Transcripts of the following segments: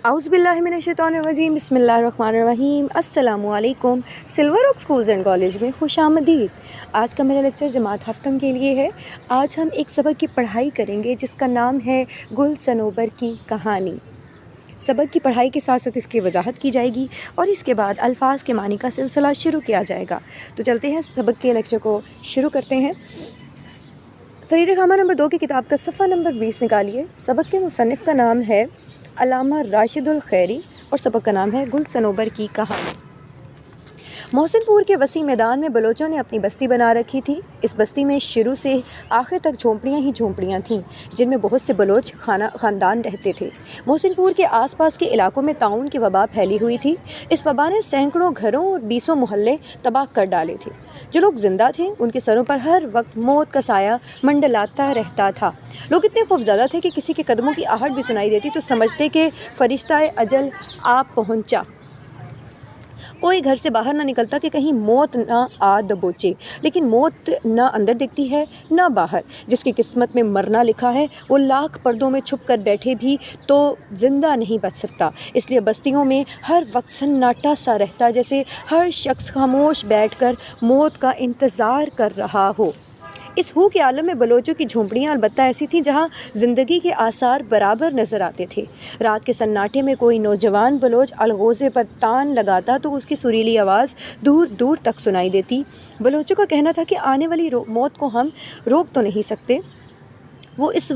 اعوذ باللہ من الشیطان الرجیم، بسم اللہ الرحمن الرحیم۔ السلام علیکم۔ Silver oak schools and college میں خوش آمدید۔ آج کا میرا لیکچر جماعت ہفتم کے لیے ہے۔ آج ہم ایک سبق کی پڑھائی کریں گے جس کا نام ہے گل صنوبر کی کہانی۔ سبق کی پڑھائی کے ساتھ ساتھ اس کی وضاحت کی جائے گی اور اس کے بعد الفاظ کے معنی کا سلسلہ شروع کیا جائے گا۔ تو چلتے ہیں سبق کے لیکچر کو شروع کرتے ہیں۔ سریر خامہ نمبر 2 کی کتاب کا صفحہ نمبر 20 نکالیے۔ سبق کے مصنف کا نام ہے علامہ راشد الخیری اور سبق کا نام ہے گل صنوبر کی کہانی۔ محسن پور کے وسیع میدان میں بلوچوں نے اپنی بستی بنا رکھی تھی۔ اس بستی میں شروع سے آخر تک جھونپڑیاں ہی جھونپڑیاں تھیں جن میں بہت سے بلوچ خاندان رہتے تھے۔ محسن پور کے آس پاس کے علاقوں میں طاعون کی وبا پھیلی ہوئی تھی۔ اس وبا نے سینکڑوں گھروں اور بیسوں محلے تباہ کر ڈالے تھے۔ جو لوگ زندہ تھے ان کے سروں پر ہر وقت موت کا سایہ منڈلاتا رہتا تھا۔ لوگ اتنے خوفزدہ تھے کہ کسی کے قدموں کی آہٹ بھی سنائی دیتی تو سمجھتے کہ فرشتہ اجل آ پہنچا۔ کوئی گھر سے باہر نہ نکلتا کہ کہیں موت نہ آ دبوچے، لیکن موت نہ اندر دکھتی ہے نہ باہر۔ جس کی قسمت میں مرنا لکھا ہے وہ لاکھ پردوں میں چھپ کر بیٹھے بھی تو زندہ نہیں بچ سکتا۔ اس لیے بستیوں میں ہر وقت سناٹا سا رہتا، جیسے ہر شخص خاموش بیٹھ کر موت کا انتظار کر رہا ہو۔ اس ہو کے عالم میں بلوچوں کی جھونپڑیاں البتہ ایسی تھیں جہاں زندگی کے آثار برابر نظر آتے تھے۔ رات کے سناٹے میں کوئی نوجوان بلوچ الغوزے پر تان لگاتا تو اس کی سریلی آواز دور دور تک سنائی دیتی۔ بلوچوں کا کہنا تھا کہ آنے والی موت کو ہم روک تو نہیں سکتے، وہ اس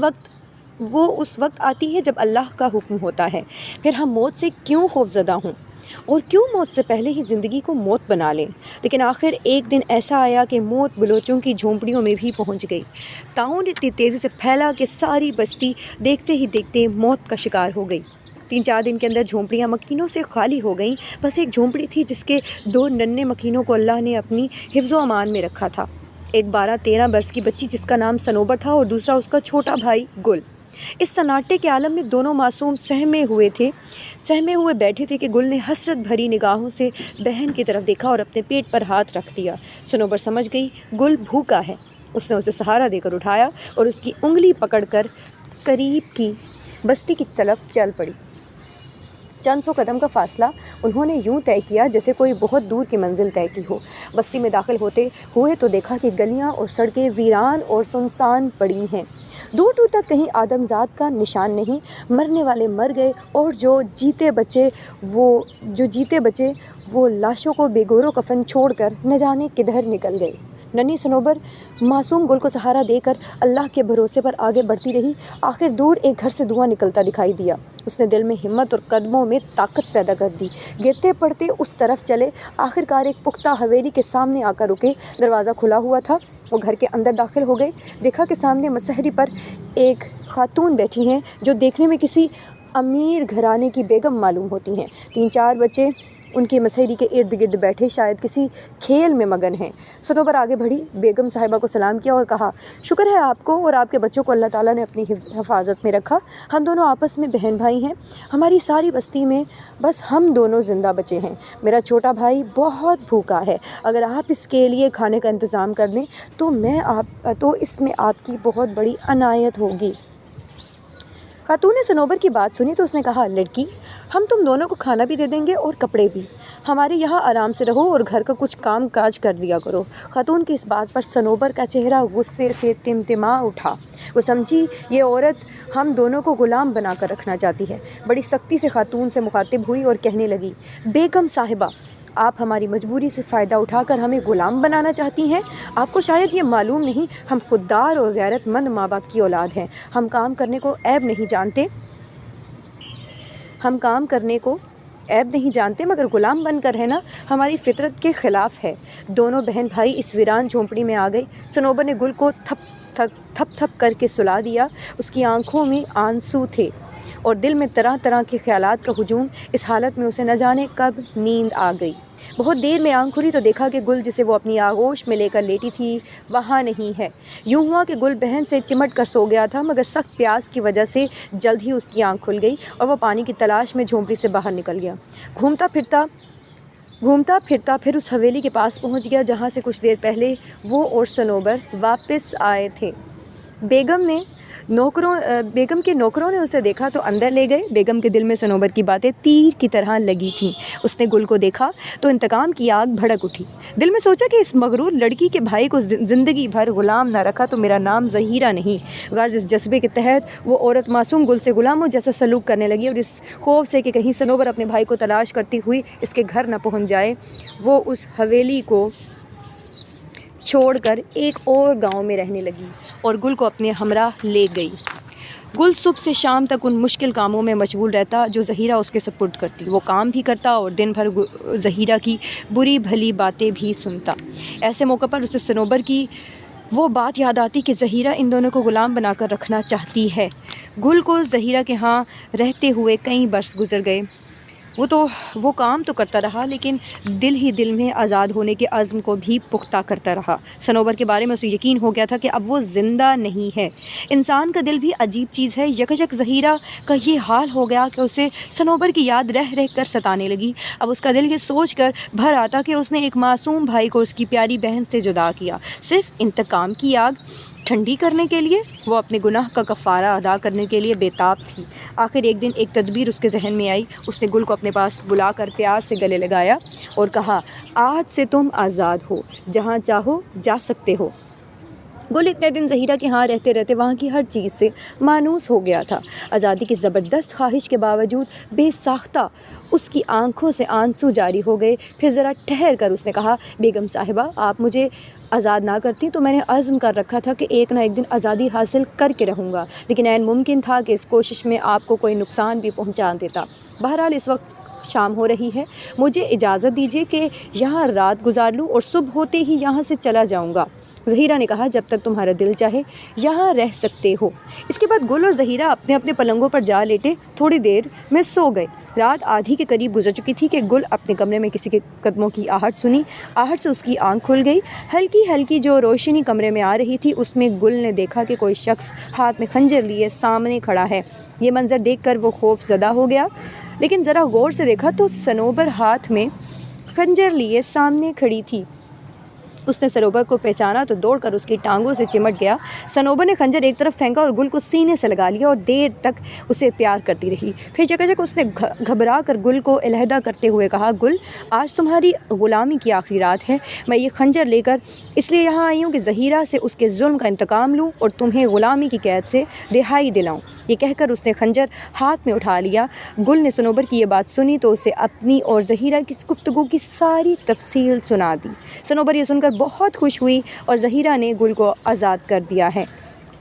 وقت آتی ہے جب اللہ کا حکم ہوتا ہے، پھر ہم موت سے کیوں خوفزدہ ہوں اور کیوں موت سے پہلے ہی زندگی کو موت بنا لیں۔ لیکن آخر ایک دن ایسا آیا کہ موت بلوچوں کی جھونپڑیوں میں بھی پہنچ گئی۔ طاعون اتنی تیزی سے پھیلا کہ ساری بستی دیکھتے ہی دیکھتے موت کا شکار ہو گئی۔ 3-4 دن کے اندر جھونپڑیاں مکینوں سے خالی ہو گئیں۔ بس ایک جھونپڑی تھی جس کے 2 ننھے مکینوں کو اللہ نے اپنی حفظ و امان میں رکھا تھا۔ ایک 12-13 برس کی بچی جس کا نام صنوبر تھا اور دوسرا اس کا چھوٹا بھائی گل۔ اس سناٹے کے عالم میں دونوں معصوم سہمے ہوئے بیٹھے تھے کہ گل نے حسرت بھری نگاہوں سے بہن کی طرف دیکھا اور اپنے پیٹ پر ہاتھ رکھ دیا۔ صنوبر سمجھ گئی گل بھوکا ہے۔ اس نے اسے سہارا دے کر اٹھایا اور اس کی انگلی پکڑ کر قریب کی بستی کی طرف چل پڑی۔ چند سو قدم کا فاصلہ انہوں نے یوں طے کیا جیسے کوئی بہت دور کی منزل طے کی ہو۔ بستی میں داخل ہوتے ہوئے تو دیکھا کہ گلیاں اور سڑکیں ویران اور سنسان پڑی ہیں۔ دور دور تک کہیں آدم ذات کا نشان نہیں۔ مرنے والے مر گئے اور جو جیتے بچے وہ لاشوں کو بے گور و کفن چھوڑ کر نہ جانے کدھر نکل گئے۔ ننھی صنوبر معصوم گل کو سہارا دے کر اللہ کے بھروسے پر آگے بڑھتی رہی۔ آخر دور ایک گھر سے دھواں نکلتا دکھائی دیا۔ اس نے دل میں ہمت اور قدموں میں طاقت پیدا کر دی۔ گرتے پڑتے اس طرف چلے۔ آخرکار ایک پختہ حویلی کے سامنے آ کر رکے۔ دروازہ کھلا ہوا تھا۔ وہ گھر کے اندر داخل ہو گئے۔ دیکھا کہ سامنے مسہری پر ایک خاتون بیٹھی ہیں جو دیکھنے میں کسی امیر گھرانے کی بیگم معلوم ہوتی ہیں۔ 3-4 بچے ان کی مسہری کے ارد گرد بیٹھے شاید کسی کھیل میں مگن ہیں۔ صنوبر آگے بڑھی، بیگم صاحبہ کو سلام کیا اور کہا، شکر ہے آپ کو اور آپ کے بچوں کو اللہ تعالیٰ نے اپنی حفاظت میں رکھا۔ ہم دونوں آپس میں بہن بھائی ہیں۔ ہماری ساری بستی میں بس ہم دونوں زندہ بچے ہیں۔ میرا چھوٹا بھائی بہت بھوکا ہے۔ اگر آپ اس کے لیے کھانے کا انتظام کر دیں تو اس میں آپ کی بہت بڑی عنایت ہوگی۔ خاتون نے صنوبر کی بات سنی تو اس نے کہا، لڑکی، ہم تم دونوں کو کھانا بھی دے دیں گے اور کپڑے بھی۔ ہمارے یہاں آرام سے رہو اور گھر کا کچھ کام کاج کر دیا کرو۔ خاتون کی اس بات پر صنوبر کا چہرہ غصے سے تمتما اٹھا۔ وہ سمجھی یہ عورت ہم دونوں کو غلام بنا کر رکھنا چاہتی ہے۔ بڑی سختی سے خاتون سے مخاطب ہوئی اور کہنے لگی، بیگم صاحبہ، آپ ہماری مجبوری سے فائدہ اٹھا کر ہمیں غلام بنانا چاہتی ہیں۔ آپ کو شاید یہ معلوم نہیں، ہم خوددار اور غیرت مند ماں باپ کی اولاد ہیں۔ ہم کام کرنے کو عیب نہیں جانتے مگر غلام بن کر رہنا ہماری فطرت کے خلاف ہے۔ دونوں بہن بھائی اس ویران جھونپڑی میں آ گئے۔ صنوبر نے گل کو تھپ کر کے سلا دیا۔ اس کی آنکھوں میں آنسو تھے اور دل میں طرح طرح کے خیالات کا ہجوم۔ اس حالت میں اسے نہ جانے کب نیند آ گئی۔ بہت دیر میں آنکھ کھلی تو دیکھا کہ گل جسے وہ اپنی آغوش میں لے کر لیٹی تھی وہاں نہیں ہے۔ یوں ہوا کہ گل بہن سے چمٹ کر سو گیا تھا مگر سخت پیاس کی وجہ سے جلد ہی اس کی آنکھ کھل گئی اور وہ پانی کی تلاش میں جھونپڑی سے باہر نکل گیا۔ گھومتا پھرتا پھر اس حویلی کے پاس پہنچ گیا جہاں سے کچھ دیر پہلے وہ اور صنوبر واپس آئے تھے۔ بیگم نے بیگم کے نوکروں نے اسے دیکھا تو اندر لے گئے۔ بیگم کے دل میں صنوبر کی باتیں تیر کی طرح لگی تھیں۔ اس نے گل کو دیکھا تو انتقام کی آگ بھڑک اٹھی۔ دل میں سوچا کہ اس مغرور لڑکی کے بھائی کو زندگی بھر غلام نہ رکھا تو میرا نام زہیرہ نہیں۔ غرض اس جذبے کے تحت وہ عورت معصوم گل سے غلاموں جیسا سلوک کرنے لگی، اور اس خوف سے کہ کہیں صنوبر اپنے بھائی کو تلاش کرتی ہوئی اس کے گھر نہ پہنچ جائے، وہ اس حویلی کو چھوڑ کر ایک اور گاؤں میں رہنے لگی اور گل کو اپنے ہمراہ لے گئی۔ گل صبح سے شام تک ان مشکل کاموں میں مشغول رہتا جو زہیرہ اس کے سپرد کرتی۔ وہ کام بھی کرتا اور دن بھر زہیرہ کی بری بھلی باتیں بھی سنتا۔ ایسے موقع پر اسے صنوبر کی وہ بات یاد آتی کہ زہیرہ ان دونوں کو غلام بنا کر رکھنا چاہتی ہے۔ گل کو زہیرہ کے ہاں رہتے ہوئے کئی برس گزر گئے۔ وہ کام تو کرتا رہا لیکن دل ہی دل میں آزاد ہونے کے عزم کو بھی پختہ کرتا رہا۔ صنوبر کے بارے میں اسے یقین ہو گیا تھا کہ اب وہ زندہ نہیں ہے۔ انسان کا دل بھی عجیب چیز ہے۔ یکجک زہیرہ کا یہ حال ہو گیا کہ اسے صنوبر کی یاد رہ رہ کر ستانے لگی۔ اب اس کا دل یہ سوچ کر بھر آتا کہ اس نے ایک معصوم بھائی کو اس کی پیاری بہن سے جدا کیا، صرف انتقام کی آگ ٹھنڈی کرنے کے لیے۔ وہ اپنے گناہ کا کفارہ ادا کرنے کے لیے بے تاب تھی۔ آخر ایک دن ایک تدبیر اس کے ذہن میں آئی۔ اس نے گل کو اپنے پاس بلا کر پیار سے گلے لگایا اور کہا، آج سے تم آزاد ہو، جہاں چاہو جا سکتے ہو۔ گل اتنے دن زہیرہ کے ہاں رہتے رہتے وہاں کی ہر چیز سے مانوس ہو گیا تھا۔ آزادی کی زبردست خواہش کے باوجود بے ساختہ اس کی آنکھوں سے آنسو جاری ہو گئے۔ پھر ذرا ٹھہر کر اس نے کہا، بیگم صاحبہ، آپ مجھے آزاد نہ کرتی تو میں نے عزم کر رکھا تھا کہ ایک نہ ایک دن آزادی حاصل کر کے رہوں گا، لیکن عین ممکن تھا کہ اس کوشش میں آپ کو کوئی نقصان بھی پہنچا دیتا۔ بہرحال اس وقت شام ہو رہی ہے، مجھے اجازت دیجیے کہ یہاں رات گزار لوں اور صبح ہوتے ہی یہاں سے چلا جاؤں گا۔ زہیرہ نے کہا، جب تک تمہارا دل چاہے یہاں رہ سکتے ہو۔ اس کے بعد گل اور زہیرہ اپنے اپنے پلنگوں پر جا لیٹے، تھوڑی دیر میں سو گئے۔ رات آدھی کے قریب گزر چکی تھی کہ گل اپنے کمرے میں کسی کے قدموں کی آہٹ سنی۔ آہٹ سے اس کی آنکھ کھل گئی۔ ہلکی ہلکی جو روشنی کمرے میں آ رہی تھی اس میں گل نے دیکھا کہ کوئی شخص ہاتھ میں خنجر لیے سامنے کھڑا ہے۔ یہ منظر دیکھ کر وہ خوف زدہ ہو گیا، لیکن ذرا غور سے دیکھا تو صنوبر ہاتھ میں خنجر لیے سامنے کھڑی تھی۔ اس نے صنوبر کو پہچانا تو دوڑ کر اس کی ٹانگوں سے چمٹ گیا۔ صنوبر نے خنجر ایک طرف پھینکا اور گل کو سینے سے لگا لیا اور دیر تک اسے پیار کرتی رہی۔ پھر یکجک اس نے گھبرا کر گل کو علیحدہ کرتے ہوئے کہا، گل، آج تمہاری غلامی کی آخری رات ہے۔ میں یہ خنجر لے کر اس لیے یہاں آئی ہوں کہ زہیرہ سے اس کے ظلم کا انتقام لوں اور تمہیں غلامی کی قید سے رہائی دلاؤں۔ یہ کہہ کر اس نے خنجر ہاتھ میں اٹھا لیا۔ گل نے صنوبر کی یہ بات سنی تو اسے اپنی اور زہیرہ کی گفتگو کی ساری تفصیل سنا دی۔ صنوبر یہ سن کر بہت خوش ہوئی اور زہیرہ نے گل کو آزاد کر دیا ہے۔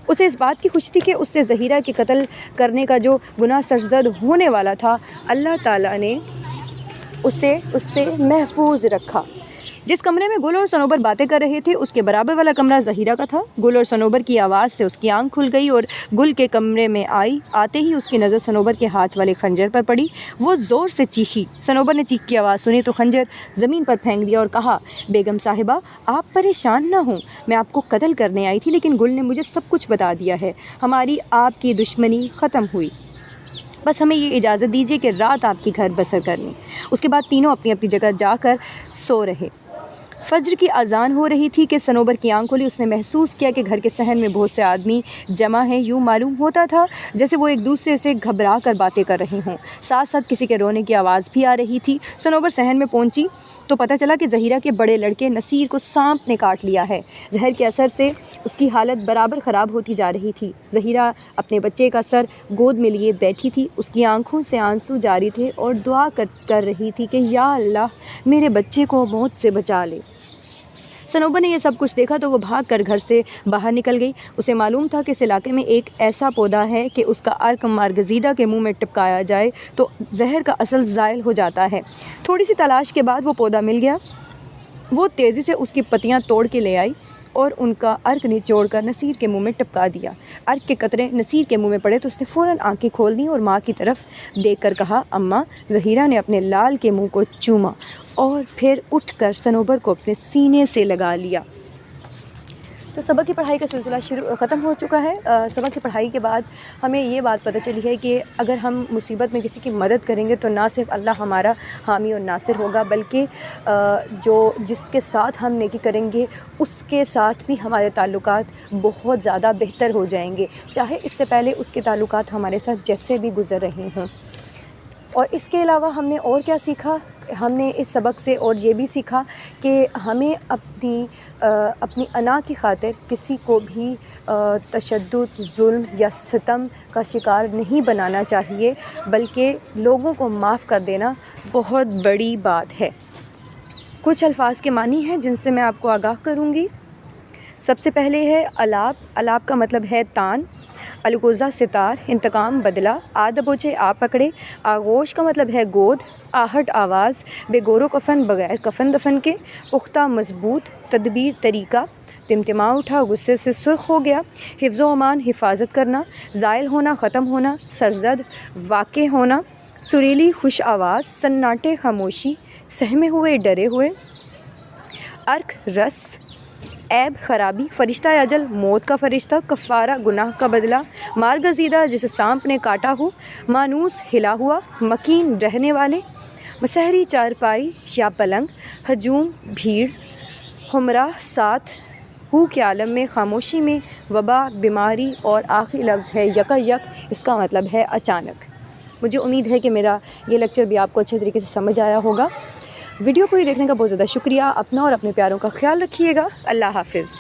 اسے اس بات کی خوشی تھی کہ اس سے زہیرہ کے قتل کرنے کا جو گناہ سرزد ہونے والا تھا، اللہ تعالیٰ نے اسے اس سے محفوظ رکھا۔ جس کمرے میں گل اور صنوبر باتیں کر رہے تھے اس کے برابر والا کمرہ زہیرہ کا تھا۔ گل اور صنوبر کی آواز سے اس کی آنکھ کھل گئی اور گل کے کمرے میں آتے ہی اس کی نظر صنوبر کے ہاتھ والے خنجر پر پڑی۔ وہ زور سے چیخی۔ صنوبر نے چیخ کی آواز سنی تو خنجر زمین پر پھینک دیا اور کہا، بیگم صاحبہ، آپ پریشان نہ ہوں، میں آپ کو قتل کرنے آئی تھی لیکن گل نے مجھے سب کچھ بتا دیا ہے۔ ہماری آپ کی دشمنی ختم ہوئی، بس ہمیں یہ اجازت دیجیے کہ رات آپ کی گھر بسر کر لیں۔ اس کے بعد تینوں اپنی اپنی جگہ جا کر سو رہے۔ فجر کی اذان ہو رہی تھی کہ صنوبر کی آنکھ کھلی۔ اس نے محسوس کیا کہ گھر کے صحن میں بہت سے آدمی جمع ہیں۔ یوں معلوم ہوتا تھا جیسے وہ ایک دوسرے سے گھبرا کر باتیں کر رہے ہوں۔ ساتھ ساتھ کسی کے رونے کی آواز بھی آ رہی تھی۔ صنوبر صحن میں پہنچی تو پتہ چلا کہ زہیرہ کے بڑے لڑکے نصیر کو سانپ نے کاٹ لیا ہے۔ زہر کے اثر سے اس کی حالت برابر خراب ہوتی جا رہی تھی۔ زہیرہ اپنے بچے کا سر گود میں لیے بیٹھی تھی۔ اس کی آنکھوں سے آنسو جاری تھے اور دعا کر رہی تھی کہ یا اللہ میرے بچے کو موت سے بچا لے۔ صنوبر نے یہ سب کچھ دیکھا تو وہ بھاگ کر گھر سے باہر نکل گئی۔ اسے معلوم تھا کہ اس علاقے میں ایک ایسا پودا ہے کہ اس کا عرق مارگزیدہ کے منہ میں ٹپکایا جائے تو زہر کا اثر زائل ہو جاتا ہے۔ تھوڑی سی تلاش کے بعد وہ پودا مل گیا۔ وہ تیزی سے اس کی پتیاں توڑ کے لے آئی اور ان کا عرق نچوڑ کر نصیر کے منہ میں ٹپکا دیا۔ عرق کے قطرے نصیر کے منہ میں پڑے تو اس نے فوراً آنکھیں کھول دیں اور ماں کی طرف دیکھ کر کہا، اماں۔ زہیرہ نے اپنے لال کے منہ کو چوما اور پھر اٹھ کر صنوبر کو اپنے سینے سے لگا لیا۔ تو سبق کی پڑھائی کا سلسلہ ختم ہو چکا ہے۔ سبق کی پڑھائی کے بعد ہمیں یہ بات پتہ چلی ہے کہ اگر ہم مصیبت میں کسی کی مدد کریں گے تو نہ صرف اللہ ہمارا حامی اور ناصر ہوگا، بلکہ جس کے ساتھ ہم نیکی کریں گے اس کے ساتھ بھی ہمارے تعلقات بہت زیادہ بہتر ہو جائیں گے، چاہے اس سے پہلے اس کے تعلقات ہمارے ساتھ جیسے بھی گزر رہے ہوں۔ اور اس کے علاوہ ہم نے اور کیا سیکھا؟ ہم نے اس سبق سے اور یہ بھی سیکھا کہ ہمیں اپنی انا کی خاطر کسی کو بھی تشدد، ظلم یا ستم کا شکار نہیں بنانا چاہیے، بلکہ لوگوں کو معاف کر دینا بہت بڑی بات ہے۔ کچھ الفاظ کے معنی ہیں جن سے میں آپ کو آگاہ کروں گی۔ سب سے پہلے ہے علاب۔ علاب کا مطلب ہے تان، الغوزہ ستار، انتقام بدلہ، آ دبوچے آ پکڑے، آغوش کا مطلب ہے گود، آہٹ آواز، بے گور و کفن بغیر کفن دفن کے، پختہ مضبوط، تدبیر طریقہ، تمتما اٹھا غصے سے سرخ ہو گیا، حفظ و امان حفاظت کرنا، زائل ہونا ختم ہونا، سرزد واقع ہونا، سریلی خوش آواز، سناٹے خاموشی، سہمے ہوئے ڈرے ہوئے، عرق رس، عیب خرابی، فرشتہ اجل موت کا فرشتہ، کفارہ گناہ کا بدلہ، مارگزیدہ جسے سانپ نے کاٹا ہو، مانوس ہلا ہوا، مکین رہنے والے، مسحری چارپائی یا پلنگ، ہجوم بھیڑ، ہمراہ ساتھ، ہو کے عالم میں، خاموشی میں، وبا بیماری، اور آخری لفظ ہے یکا یک، اس کا مطلب ہے اچانک۔ مجھے امید ہے کہ میرا یہ لیکچر بھی آپ کو اچھے طریقے سے سمجھ آیا ہوگا۔ ویڈیو پوری دیکھنے کا بہت زیادہ شکریہ۔ اپنا اور اپنے پیاروں کا خیال رکھیے گا۔ اللہ حافظ۔